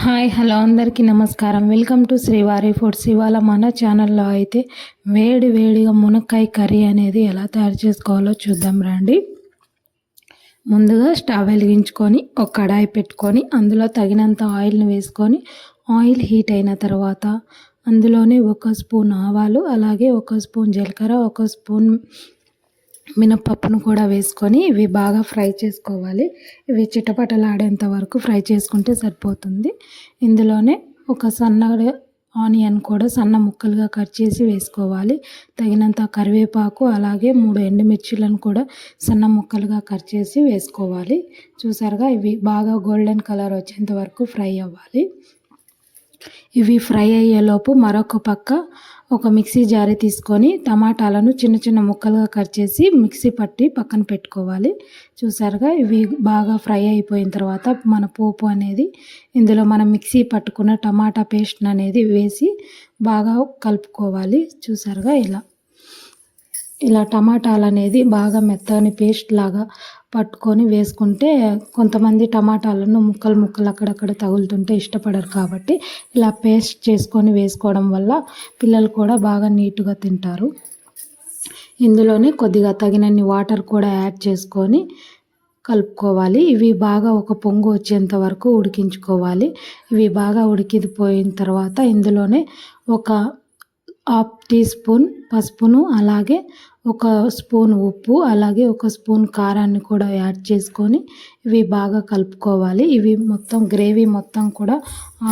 Hi hello అందరికీ నమస్కారం. Welcome to శ్రీవారి ఫుడ్స్. ఇవాళ మన ఛానల్లో అయితే వేడిగా మునక్కాయ కర్రీ అనేది ఎలా తయారు చేసుకోవాలో చూద్దాం రండి. ముందుగా స్టవ్ వెలిగించుకొని ఒక కడాయి పెట్టుకొని అందులో తగినంత ఆయిల్ని వేసుకొని ఆయిల్ హీట్ అయిన తర్వాత అందులోనే 1 స్పూన్ ఆవాలు, అలాగే 1 స్పూన్ జీలకర్ర, 1 స్పూన్ మినపప్పును కూడా వేసుకొని ఇవి బాగా ఫ్రై చేసుకోవాలి. ఇవి చిటపటలాడేంత వరకు ఫ్రై చేసుకుంటే సరిపోతుంది. ఇందులోనే ఒక సన్నగా ఆనియన్ కూడా సన్న ముక్కలుగా కట్ చేసి వేసుకోవాలి. తగినంత కరివేపాకు, అలాగే 3 ఎండుమిర్చిలను కూడా సన్న ముక్కలుగా కట్ చేసి వేసుకోవాలి. చూసారుగా ఇవి బాగా గోల్డెన్ కలర్ వచ్చేంత వరకు ఫ్రై అవ్వాలి. ఇవి ఫ్రై అయ్యేలోపు మరొక పక్క ఒక మిక్సీ జారీ తీసుకొని టమాటాలను చిన్న ముక్కలుగా కట్ చేసి మిక్సీ పట్టి పక్కన పెట్టుకోవాలి. చూసారుగా ఇవి బాగా ఫ్రై అయిపోయిన తర్వాత మన పోపు అనేది ఇందులో మనం మిక్సీ పట్టుకున్న టమాటా పేస్ట్ అనేది వేసి బాగా కలుపుకోవాలి. చూసారుగా ఇలా టమాటాలు అనేది బాగా మెత్తని పేస్ట్ లాగా పట్టుకొని వేసుకుంటే కొంతమంది టమాటాలను ముక్కలు అక్కడక్కడ తగులుతుంటే ఇష్టపడరు, కాబట్టి ఇలా పేస్ట్ చేసుకొని వేసుకోవడం వల్ల పిల్లలు కూడా బాగా నీట్గా తింటారు. ఇందులోనే కొద్దిగా తగినన్ని వాటర్ కూడా యాడ్ చేసుకొని కలుపుకోవాలి. ఇవి బాగా ఒక పొంగు వచ్చేంత వరకు ఉడికించుకోవాలి. ఇవి బాగా ఉడికిపోయిన తర్వాత ఇందులోనే ఒక 1/2 టీ స్పూన్ పసుపును, అలాగే 1 స్పూన్ ఉప్పు, అలాగే 1 స్పూన్ కారాన్ని కూడా యాడ్ చేసుకొని ఇవి బాగా కలుపుకోవాలి. ఇవి మొత్తం గ్రేవీ మొత్తం కూడా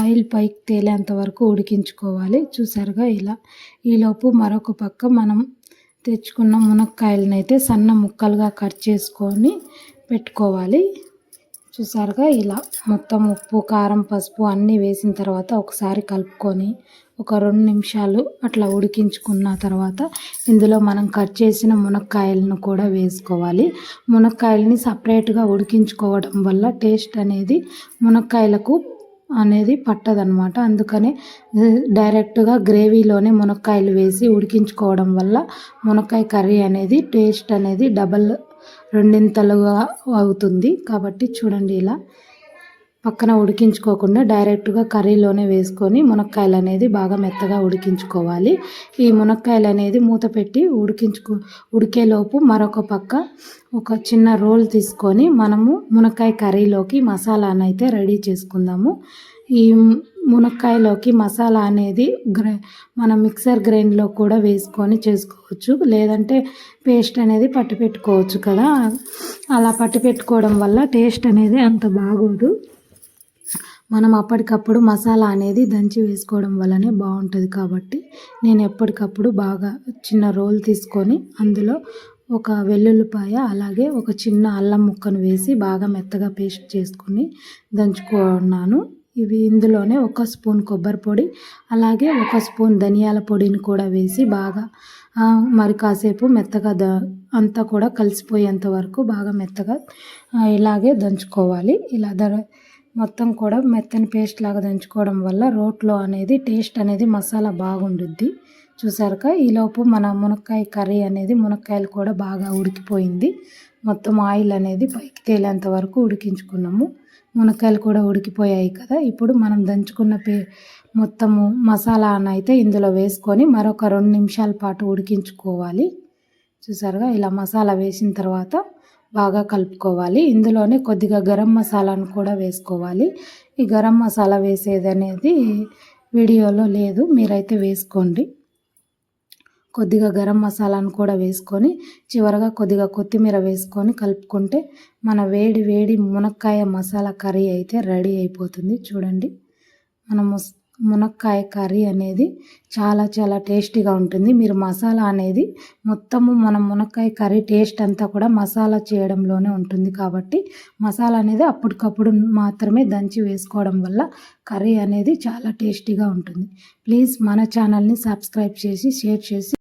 ఆయిల్ పైకి తేలేంత వరకు ఉడికించుకోవాలి. చూసారుగా ఈలోపు మరొక పక్క మనం తెచ్చుకున్న మునక్కాయలను అయితే సన్న ముక్కలుగా కట్ చేసుకొని పెట్టుకోవాలి. చూసారుగా మొత్తం ఉప్పు, కారం, పసుపు అన్నీ వేసిన తర్వాత ఒకసారి కలుపుకొని ఒక 2 నిమిషాలు అట్లా ఉడికించుకున్న తర్వాత ఇందులో మనం కట్ చేసిన మునక్కాయలను కూడా వేసుకోవాలి. మునక్కాయలని సపరేట్గా ఉడికించుకోవడం వల్ల టేస్ట్ అనేది మునక్కాయలకు అనేది పట్టదనమాట. అందుకనే డైరెక్ట్గా గ్రేవీలోనే మునక్కాయలు వేసి ఉడికించుకోవడం వల్ల మునక్కాయ కర్రీ అనేది టేస్ట్ అనేది రెండింతలుగా అవుతుంది. కాబట్టి చూడండి, పక్కన ఉడికించుకోకుండా డైరెక్ట్గా కర్రీలోనే వేసుకొని మునక్కాయలు అనేది బాగా మెత్తగా ఉడికించుకోవాలి. ఈ మునక్కాయలు అనేది మూత పెట్టి ఉడికేలోపు మరొక పక్క ఒక చిన్న రోల్ తీసుకొని మనము మునక్కాయ కర్రీలోకి మసాలానైతే రెడీ చేసుకుందాము. ఈ మునక్కాయలోకి మసాలా అనేది మనం మిక్సర్ గ్రైండ్లో కూడా వేసుకొని చేసుకోవచ్చు, లేదంటే పేస్ట్ అనేది పట్టి పెట్టుకోవచ్చు కదా. అలా పట్టి పెట్టుకోవడం వల్ల టేస్ట్ అనేది అంత బాగోదు. మనం అప్పటికప్పుడు మసాలా అనేది దంచి వేసుకోవడం వల్లనే బాగుంటుంది. కాబట్టి నేను ఎప్పటికప్పుడు బాగా చిన్న రోల్ తీసుకొని అందులో ఒక వెల్లుల్లిపాయ, అలాగే ఒక చిన్న అల్లం ముక్కను వేసి బాగా మెత్తగా పేస్ట్ చేసుకొని దంచుకున్నాను. ఇందులోనే 1 స్పూన్ కొబ్బరి పొడి, అలాగే 1 స్పూన్ ధనియాల పొడిని కూడా వేసి బాగా మరి కాసేపు మెత్తగా అంతా కూడా కలిసిపోయేంత వరకు బాగా మెత్తగా ఇలాగే దంచుకోవాలి. మొత్తం కూడా మెత్తని పేస్ట్ లాగా దంచుకోవడం వల్ల రోట్లో అనేది టేస్ట్ అనేది మసాలా బాగుండుద్ది. చూసారుగా ఈలోపు మన మునక్కాయ కర్రీ అనేది మునక్కాయలు కూడా బాగా ఉడికిపోయింది. మొత్తం ఆయిల్ అనేది పైకి తేలేంత వరకు ఉడికించుకున్నాము. మునక్కాయలు కూడా ఉడికిపోయాయి కదా. ఇప్పుడు మనం దంచుకున్న మొత్తము మసాలాను అయితే ఇందులో వేసుకొని మరొక 2 నిమిషాల పాటు ఉడికించుకోవాలి. చూసారుగా మసాలా వేసిన తర్వాత బాగా కలుపుకోవాలి. ఇందులోనే కొద్దిగా గరం మసాలాను కూడా వేసుకోవాలి. ఈ గరం మసాలా వేసేది అనేది వీడియోలో లేదు, మీరైతే వేసుకోండి. కొద్దిగా గరం మసాలాను కూడా వేసుకొని చివరగా కొద్దిగా కొత్తిమీర వేసుకొని కలుపుకుంటే మన వేడి మునక్కాయ మసాలా కర్రీ అయితే రెడీ అయిపోతుంది. చూడండి, మనము మునక్కాయ కర్రీ అనేది చాలా టేస్టీగా ఉంటుంది. మీరు మసాలా అనేది మొత్తము మన మునక్కాయ కర్రీ టేస్ట్ అంతా కూడా మసాలా చేయడంలోనే ఉంటుంది. కాబట్టి మసాలా అనేది అప్పటికప్పుడు మాత్రమే దంచి వేసుకోవడం వల్ల కర్రీ అనేది చాలా టేస్టీగా ఉంటుంది. ప్లీజ్ మన ఛానల్ని సబ్స్క్రైబ్ చేసి షేర్ చేసి